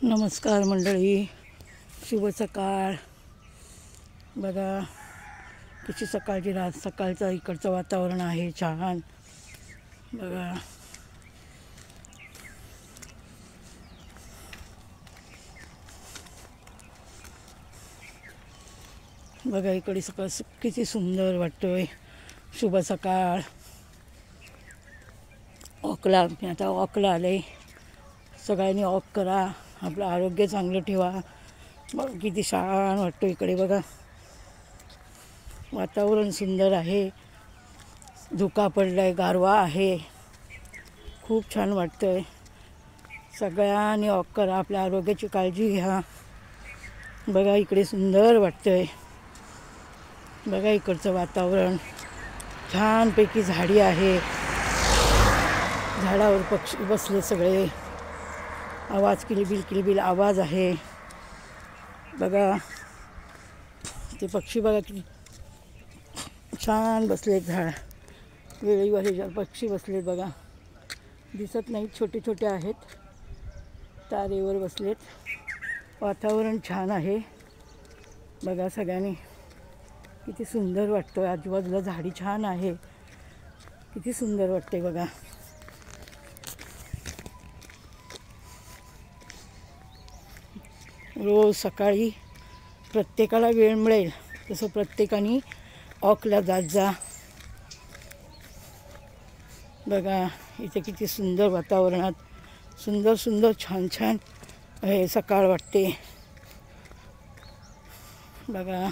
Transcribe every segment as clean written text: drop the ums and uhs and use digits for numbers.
नमस्कार मंडळी, शुभ सकाळ। बघा कशी सकाळची सकाळचं इकडचं वातावरण आहे छान। बघा बघा इकडे सकाळ किती सुंदर वाटतोय। शुभ सकाळ। वॉकला मी आता वॉकला आले। सगळ्यांनी वॉक करा, आपलं आरोग्य चांगलं ठेवा। बघ किती छान वाटतो इकडे। बघा वातावरण सुंदर आहे, धुका पडलाय, गारवा आहे, खूप छान वाटतंय। सगळ्यांनी वॉक करा, आपल्या आरोग्याची काळजी घ्या। बघा इकडे सुंदर वाटतंय। बघा इकडचं वातावरण छानपैकी झाडी आहे, झाडावर पक्षी बसले सगळे। आवाज किलबिल आवाज आहे। बघा ते पक्षी बघा किती छान बसलेत, झाड वेळीवर ह्याच्यावर पक्षी बसलेत। बघा दिसत नाहीत, छोटे छोटे आहेत, तारेवर बसलेत। वातावरण छान आहे। बघा सगळ्यांनी किती सुंदर वाटतं। आजूबाजूला झाडी छान आहे, किती सुंदर वाटते। बघा रोज सकाळी प्रत्येकाला वेळ मिळेल तसं प्रत्येकाने वॉकला जात जा। बघा इथे किती सुंदर वातावरणात सुंदर सुंदर छान छान हे सकाळ वाटते। बघा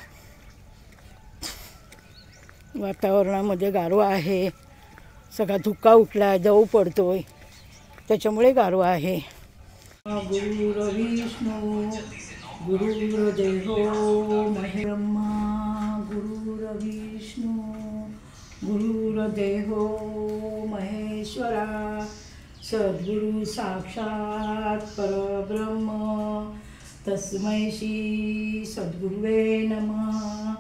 वातावरणामध्ये गारवा आहे, सगळा धुका उठलाय, दव पडतोय, त्याच्यामुळे गारवा आहे। गुरुर्विष्णू गुरुर्देवो महेश्वरा, गुरुर्विष्णू गुरुर्देवो महेश्वरा, सद्गुरु साक्षात परब्रह्म तस्मै श्री सद्गुरुवे नमः।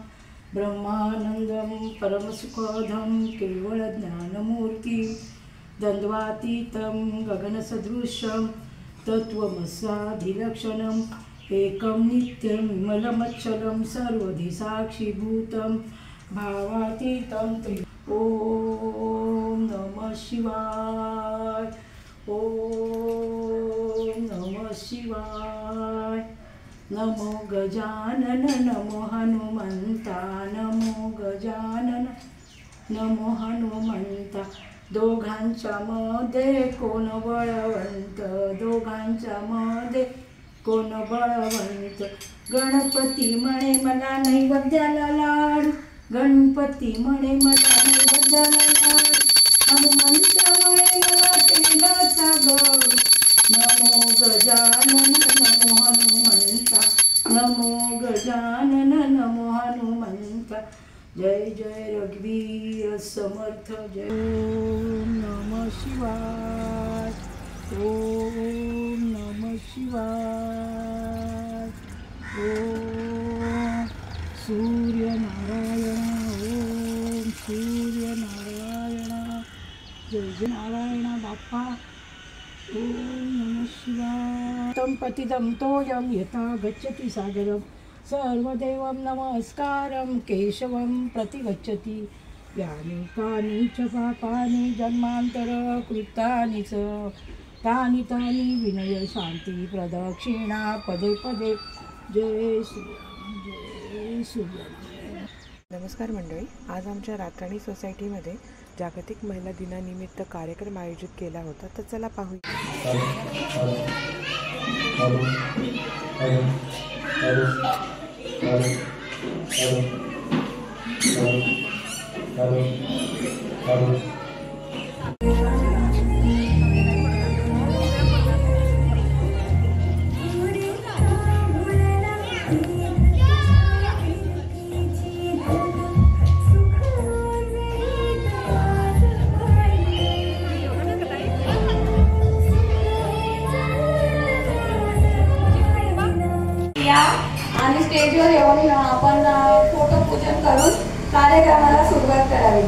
ब्रह्मानंदं परमसुखदं केवलज्ञानमूर्ति द्वन्द्वातीतं गगनसदृशं तत्त्वमस्याधिलक्षणम् एकं नित्यं विमलमच्चलं सर्वधि साक्षीभूतं भावातीतं ॐ नमः शिवाय, ॐ नमः शिवाय। नमो गजानन नमो हनुमंता, नमो गजानन नमो हनुमंता। दोघांच्या मध्ये कोण बळवंत, दोघांच्या मध्ये कोण बळवंत। गणपती म्हणे मला नैवेद्याला लाडू, गणपती म्हणे मला नैवेद्याला लाडू, हनुमंत म्हणे मला तेलाचा गौर। नमो गजानन नमो हनुमंता, नमो गजानन नमो हनुमंता। जय जय रघुवीर समर्थ जय। ओम नमः शिवाय, ओम नमः शिवाय। ओम सूर्यनारायण, ओम सूर्यनारायण, जय जय नारायण बाप्पा। ओम नमः शिवाय। तं पतितं तोयं यथा गच्छति सागरं, सर्वदेवं नमस्कारं केशवं प्रति गच्छति। यानि कानि च पापानि जन्मांतर कृतानि च तानि तानि विनय शांती प्रदक्षिणा पदे पदे। जय श्रीराम, जय श्रीराम। नमस्कार मंडळी, आज आमच्या रातराणी सोसायटीमध्ये जागतिक महिला दिनानिमित्त कार्यक्रम आयोजित केला होता, तर चला पाहूया। आणि स्टेजवर येऊन आपण फोटो पूजन करून कार्यक्रमाला सुरुवात करावी।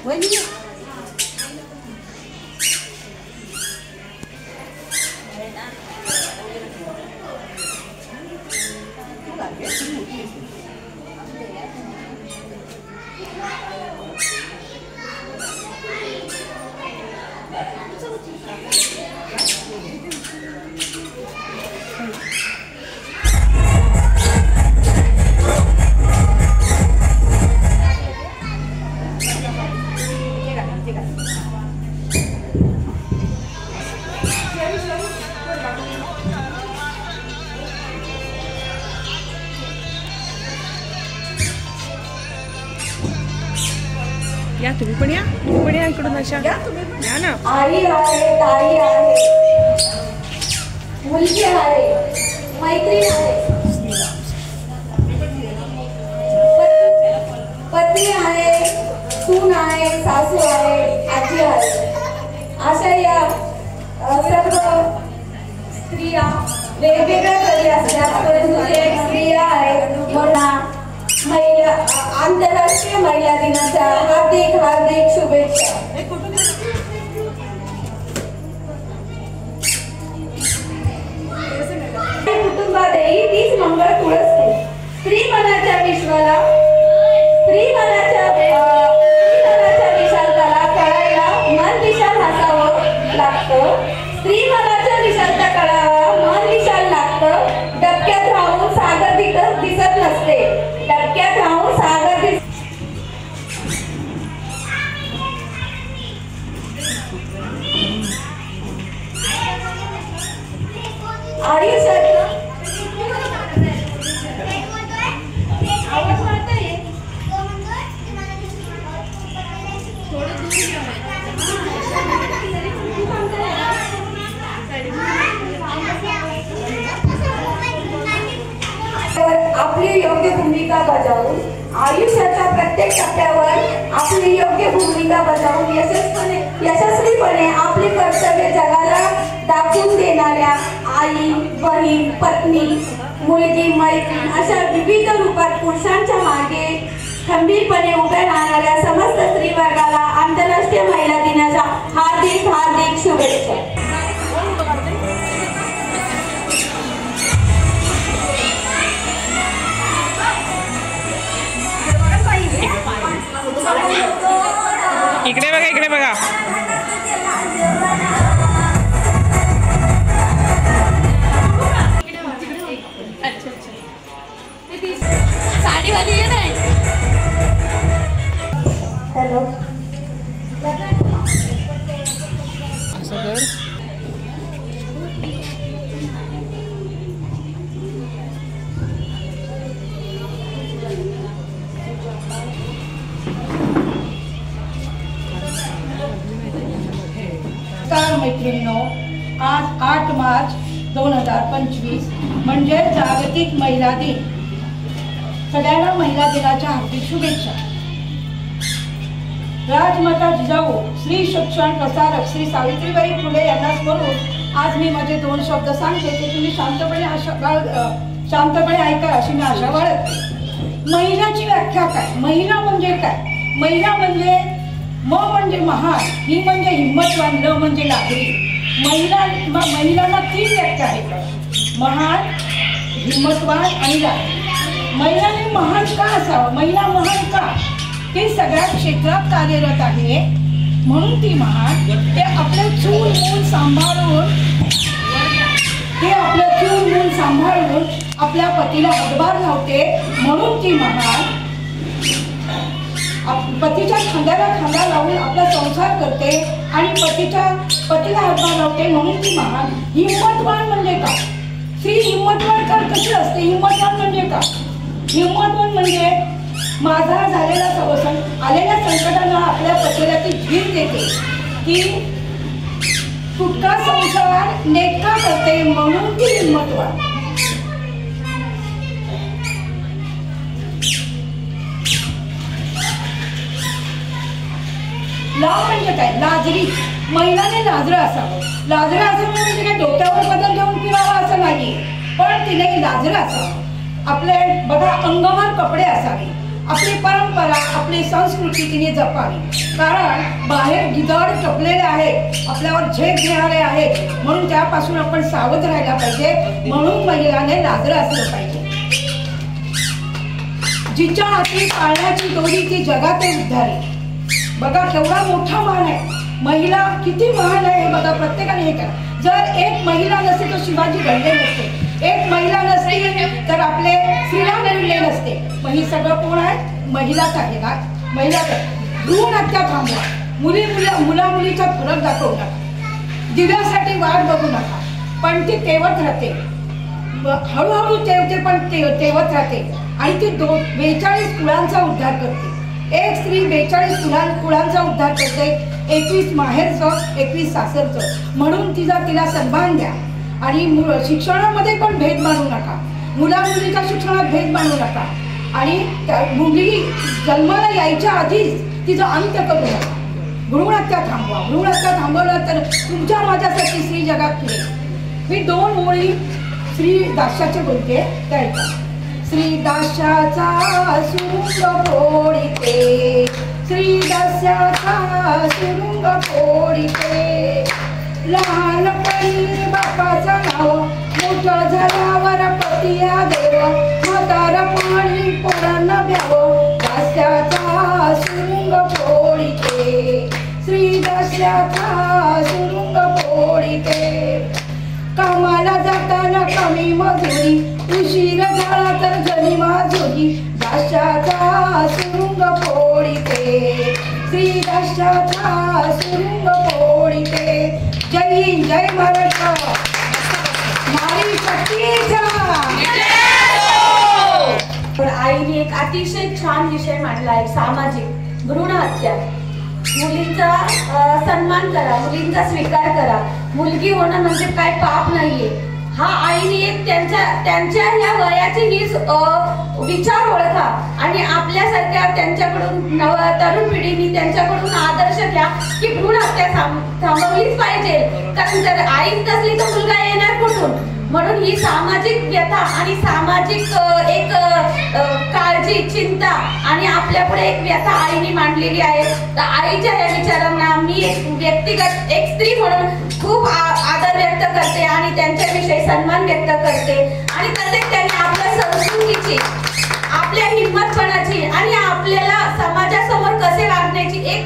या तुम्ही पण या इकडून अशा या ना. आई आहे, ताई आहे, मुलगी आहे, मैत्रीण आहे, पत्नी आहे, सून आहे, सासू आहे, आजी आहे. अशा या सर्व स्त्रिया वेगवेगळ्या तरी असतात, परंतु एक स्त्रिया आहेत म्हणून महिला आंतरराष्ट्रीय महिला दिनाच्या हार्दिक शुभेच्छा. कुटुंबातही तीच मंगळ तुळसते. स्त्री मनाच्या विशालताला कळायला मन विशाल हसावं लागतं. स्त्री मनाच्या विशालता कळावा मन विशाल लागतं. डबक्यात राहून सागर दिसत नसते. डबक्यात राहून सागर आयुष्यात आपली योग्य भूमिका बजावून आयुष्याच्या प्रत्येक टप्प्यावर आपली योग्य भूमिका बजावून यशस्वीपणे आपली कर्तव्य जगाला दाखवून देणाऱ्या आई, बहीण, पत्नी, मुलगी, मैत्रीण अशा विविध रूपात पुरुषांच्या मागे खंबीरपणे उभ्या राहणाऱ्या समस्त स्त्री वर्गाला आंतरराष्ट्रीय महिला दिनाच्या हार्दिक शुभेच्छा. इकडे बघा. साडीवाली आहे नाही. हॅलो मैत्रिणींनो, आज 8 मार्च 2025 म्हणजे जागतिक महिला दिन. सगळ्यांना महिला दिनाच्या हार्दिक शुभेच्छा. राजमाता जिजाऊ श्री शिक्षण प्रसारक श्री सावित्रीबाई फुले यांना स्मरून आज मी माझे 2 शब्द सांगते ते तुम्ही शांतपणे ऐका अशी मी आशा बाळगते. महिलाची व्याख्या काय? महिला म्हणजे काय? महिला म्हणजे म म्हणजे महान, ही म्हणजे हिम्मतवान, ल म्हणजे लाकडी. महिलांना 3 व्याख्या आहेत: महान, हिम्मतवान आणि लाकडी. महिलांनी महान का असावं? महिला महान का? ती सगळ्या क्षेत्रात कार्यरत आहे म्हणून ती महान. ते आपले चूल मूल सांभाळून आपल्या पतीला हातभार लावते म्हणून ती महान. पतीच्या खांद्याला खांदा लावून आपला संसार करते आणि पतीला हातभार लावते म्हणून ती महान. हिम्मतवान म्हणजे का? स्त्री हिम्मतवान का कशी असते? हिम्मतवान म्हणजे का? हिम्मतवान म्हणजे माझा आलेल्या संकटांना आपल्या पतीला ती धीर देते, ती तुटका संसार नेटका करते म्हणून ती हिम्मतवान. लाव म्हणजे काय? लाजरी. महिलाने लाजरं असावं. लाजरं असावं म्हणजे काय डोक्यावर बदल घेऊन फिरावं असं नाही, पण तिने लाजरं असावं. आपले बघा अंगावर कपडे असावे, आपली परंपरा, आपली संस्कृती तिने जपावी. कारण बाहेर गिधाड टपलेले आहेत, आपल्यावर झेप घेणारे आहेत, म्हणून त्यापासून आपण सावध राहायला पाहिजे. म्हणून महिलाने लाजरं असलं पाहिजे. जिच्या हाती पाळण्याची दोरी ती जगाते उद्धारी. बघा केवढा मोठा मान आहे. महिला किती महान आहे हे बघा, प्रत्येकाने हे करा. जर एक महिला नसते तर शिवाजी घडले नसते, एक महिला नसते तर आपले श्रीराम घडले नसते. मग ही सगळं कोण आहे? महिलाच आहे ना. महिलाच आहे. भ्रूण हत्या थांबवा. मुला मुलीचा फरक दाखवू नका. दिव्यासाठी वाट बघू नका. पण ती तेवत राहते, हळूहळू तेवते, पण तेवत राहते. आणि ती 42 कुळांचा उद्धार करते. एक स्त्री 42 कुळांचा उद्धार करते. 21 माहेरचं, 21 सासरचं. म्हणून तिला सन्मान द्या. आणि शिक्षणामध्ये पण भेद मानू नका. मुला मुलीच्या शिक्षणात भेद मानू नका. आणि मुली जन्माला यायच्या आधीच तिचा अंत करू नका. भ्रूण हत्या थांबवा. भ्रूण हत्या थांबवलं तर तुमच्या माझ्यासाठी स्त्री जगात फिरेल. मी 2 ओळी श्री दास्याचे बोलते, त्या ऐका. श्री दास्याचा सुरुंग फोडिते, श्री दास्याचा सुरुंग फोडिते. लहानपणी बापाचं नाव, मोठं झाल्यावर पतिया देव, म्हातारपणी पोरांना द्यावं, दास्याचा सुरुंग फोडिते, श्री दास्याचा सुरुंग फोडिते. कामाला जाताना कमी मजुरी, उशीर झाला तर जरी माजुरी, दास्याचा सुरुंग फोडिते, श्री दास्याचा सुरुंग फोडिते. जय हिंद, जय महाराष्ट्र. नारी शक्तीचा. तर आईने एक अतिशय छान विषय मांडला आहे, सामाजिक भ्रूण हत्या. मुलींचा सन्मान करा, मुलींचा स्वीकार करा. मुलगी होणं म्हणजे काय पाप नाहीये. हा आईने एक त्यांच्या या वयाची ही विचार ओळखा आणि आपल्यासारख्या त्यांच्याकडून तरुण पिढीने त्यांच्याकडून आदर्श घ्या की भ्रूण हत्या थांबवलीच पाहिजे. कारण जर आईच नसली तर मुलगा येणार कुठून? म्हणून ही सामाजिक व्यथा आणि सामाजिक एक काळजी, चिंता आणि आपल्यापुढे एक व्यथा आईने मांडलेली आहे. तर आईच्या या विचारांना मी एक व्यक्तिगत एक स्त्री म्हणून खूप आदर व्यक्त करते आणि त्यांच्याविषयी सन्मान व्यक्त करते. आणि तसेच त्यांनी आपल्या संस्कृतीची, आपल्या हिंमतपणाची आणि आपल्याला समाजासमोर कसे वागण्याची एक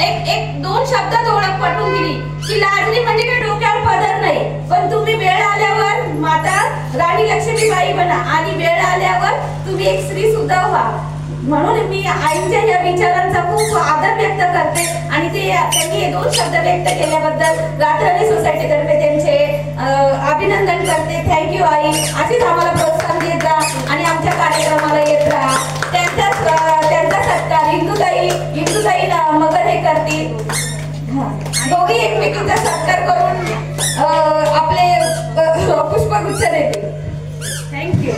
एक एक 2 शब्दात ओळख पटवून दिली की लाजणी म्हणजे काही डोक्यावर पदर नाही, पण तुम्ही वेळ आल्यावर माता राणी लक्ष्मीबाई बना आणि वेळ आल्यावर तुम्ही एक स्त्री सुद्धा व्हा. म्हणून मी आईच्या या विचारांचा खूप आदर व्यक्त करते आणि त्यांनी हे 2 शब्द व्यक्त केल्याबद्दल रात्रणी सोसायटीतर्फे त्यांचे अभिनंदन करते. थँक्यू आई. अशीच आम्हाला प्रोत्साहन देत जा आणि आमच्या कार्यक्रमाला येत राहा. त्यांचा सत्कार इंदुताई मगर हे करतील. दोघी एकमेकींचा सत्कार करून आपले पुष्पगुच्छ देतील. थँक्यू.